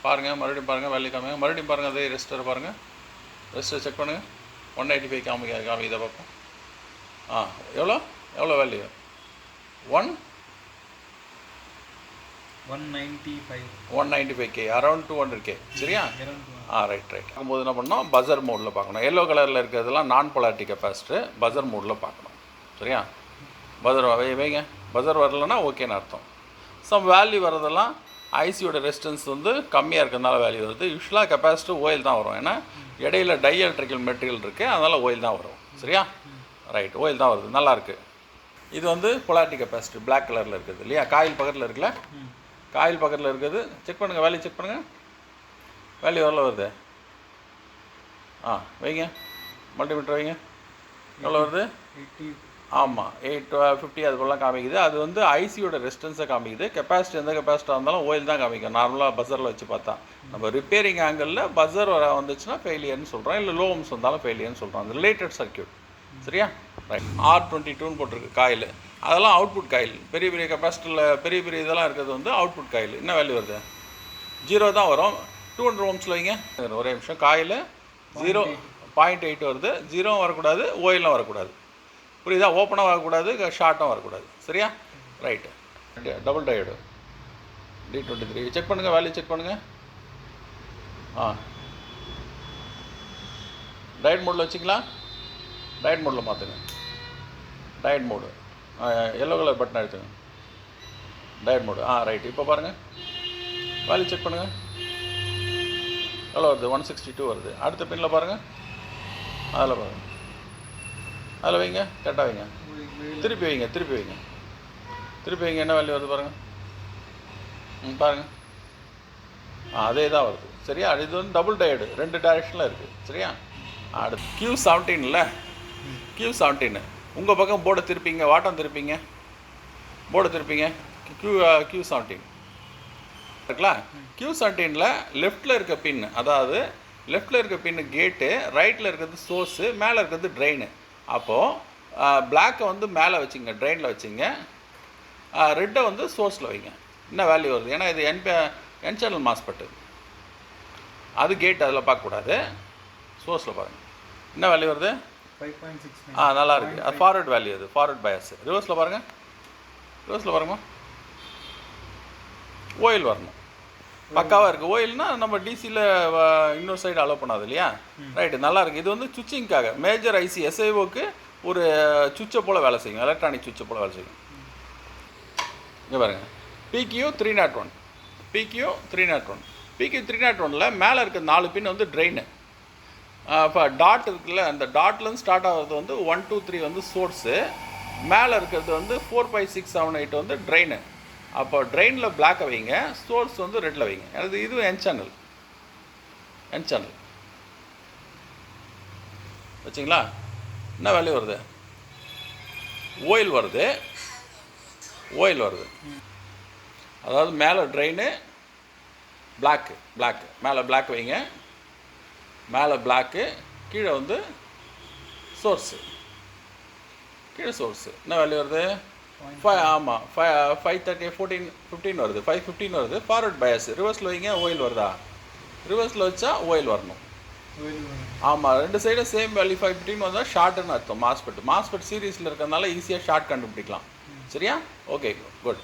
பாருங்கள், மறுபடியும் பாருங்கள், வேல்யூ காமிங்க, மறுபடியும் பாருங்கள், அதே ரெசிஸ்டர் பாருங்கள், ரெசிஸ்டர் செக் பண்ணுங்கள். 185 காமிக்குதா பார்ப்போம். எவ்வளோ எவ்வளோ வேல்யூ? 195K, around 200K. சரியா? ரைட். பார்க்கும்போது என்ன பண்ணோம், பஸர் மோடில் பார்க்கணும். எல்லோ கலரில் இருக்கிறதுலாம் நான் பொலாரிட்டி கெப்பாசிட்டர், பஸர் மோடில் பார்க்கணும். சரியா? பஸர் வைங்க. பஸர் வரலன்னா ஓகேன்னு அர்த்தம். சம் வேல்யூ வரதெல்லாம் ஐசியோட ரெசிஸ்டன்ஸ் வந்து கம்மியாக இருக்கிறதுனால வேல்யூ வருது. யூஸ்வலாக கெப்பாசிட்டர் ஓயில் தான் வரும், ஏன்னா இடையில டை எலக்ட்ரிக்கல் மெட்டீரியல் இருக்குது, அதனால் ஓயில் தான் வரும். சரியா? ரைட், ஓயில் தான் வருது, நல்லாயிருக்கு. இது வந்து பொலாரிட்டி கெப்பாசிட்டர் பிளாக் கலரில் இருக்குது இல்லையா? காயில் பக்கத்தில் இருக்குல்ல, காயில் பக்கத்தில் இருக்குது. செக் பண்ணுங்கள், வேல்யூ செக் பண்ணுங்கள், வேல்யூ எவ்வளோ வருது? வைங்க, மல்டிமீட்டர் வைங்க, எவ்வளோ வருது? ஆமாம், 850 அது போலாம் காமிக்குது. அது வந்து ஐசியோட ரெசிஸ்டன்ஸை காமிக்குது. கெப்பாசிட்டி எந்த கெப்பாசிட்டாக இருந்தாலும் ஓயில் தான் காமிக்கும். நார்மலாக பஸரில் வச்சு பார்த்தா நம்ம ரிப்பேரிங் ஆங்கிளில் பஸர் வந்துச்சுன்னா ஃபெயிலியர்னு சொல்கிறோம், இல்லை லோம்ஸ் வந்தாலும் ஃபெயிலியர்னு சொல்கிறோம். அது ரிலேட்டட் சர்க்யூட். சரியா? ரைட். R22 போட்டிருக்கு காயில், அதெல்லாம் அவுட்புட் காயில். பெரிய பெரிய கெப்பாசிட்டியில் பெரிய பெரிய இதெல்லாம் இருக்கிறது வந்து அவுட்புட் காயில். என்ன வேல்யூ வருது? 0 தான் வரும். 200 ohmஸில் வைங்க. ஒரே நிமிஷம். காயில் 0.8 வருது. 0 வரக்கூடாது, ஓயிலும் வரக்கூடாது. புரியுதா? ஓப்பனாக வரக்கூடாது, ஷார்ட்டும் வரக்கூடாது. சரியா? Right. Double diode D23 check பண்ணுங்கள், வேல்யூ செக் பண்ணுங்கள். டயட் மோடில் வச்சிங்களா? டயட் மோடில் மாற்றுங்க. Diode mode yellow colour button எடுத்துங்க. Diode mode right. இப்போ பாருங்கள், வேல்யூ செக் பண்ணுங்கள், எவ்வளோ வருது? 162 வருது. அடுத்த பின்னில் பாருங்கள், அதில் பாருங்கள், அதில் வைங்க, கரெக்டாக வைங்க. திருப்பி வைங்க, திருப்பி வைங்க, திருப்பி வைங்க. என்ன வேல்யூ வருது பாருங்கள். பாருங்கள், அதே தான் வருது. சரியா? இது வந்து டபுள் டயர்டு, 2 டைரெக்ஷனில் இருக்குது. சரியா? அடுத்து Q17 Q17 உங்கள் பக்கம் போர்டை திருப்பிங்க, வாட்டம் திருப்பிங்க, போர்டை திருப்பிங்க. Q17 இருக்குங்களா? Q17 லெஃப்டில் இருக்க பின், அதாவது லெஃப்டில் இருக்க பின்னு கேட்டு, ரைட்டில் இருக்கிறது சோர்ஸு, மேலே இருக்கிறது ட்ரெயின். அப்போது பிளாக்கை வந்து மேலே வச்சுங்க, ட்ரெயினில் வச்சுங்க, ரெட்டை வந்து சோர்ஸில் வைங்க. என்ன வேல்யூ வருது? ஏன்னா இது என் சேனல் மாஸ்பெட்டு, அது கேட், அதில் பார்க்கக்கூடாது, சோர்ஸில் பாருங்கள். என்ன வேல்யூ வருது? 5.6. நல்லா இருக்குது. அது ஃபார்வர்ட் வேல்யூ, அது ஃபார்வர்ட் பயாஸ். ரிவர்ஸில் பாருங்கள், ரிவர்ஸில் பாருங்கம்மா, ஓயில் வரணும், பக்காவாக இருக்குது. ஓயில்னால் நம்ம டிசியில் இன்னொரு சைடு அலோவ் பண்ணாது இல்லையா? ரைட்டு, நல்லா இருக்குது. இது வந்து சுவிட்சிங்காக மேஜர் ஐசி எஸ்ஐஓக்கு ஒரு சுவிட்சை போல் வேலை செய்யும், எலக்ட்ரானிக் சுவிட்சை போல் வேலை செய்யும். இங்கே பாருங்கள், PQ301 PQ301 மேலே இருக்க 4 பின் வந்து ட்ரெயின். இப்போ டாட் இருக்குல்ல, அந்த டாட்லேருந்து ஸ்டார்ட் ஆகிறது வந்து 1 2 3 வந்து சோர்ஸு, மேலே இருக்கிறது வந்து 4 5 6 7 8 வந்து ட்ரெயின். அப்போ ட்ரெயினில் பிளாக்கை வைங்க, சோர்ஸ் வந்து ரெட்டில் வைங்க. இது என் சேனல் வச்சிங்களா? என்ன வேல்யூ வருது? ஓயில் வருது, அதாவது மேலே ட்ரெயின், பிளாக்கு, மேலே பிளாக் வைங்க, மேலே பிளாக்கு, கீழே வந்து சோர்ஸு, கீழே சோர்ஸு. என்ன வேல்யூ வருது? 530 15 வருது, 515 வருது. Forward bias. ரிவர்ஸில் வைங்க, ஓயில் வருதா? ரிவர்ஸில் வச்சா ஓயில் வரணும். ஆமாம், 2 சைடும் சேம் வேல்யூ 515 வந்தால் ஷார்ட்டுன்னு அர்த்தம். மாஸ்பெட் சீரீஸில் இருக்கிறதுனால ஈஸியாக ஷார்ட் கண்டுபிடிக்கலாம். சரியா? Okay, good.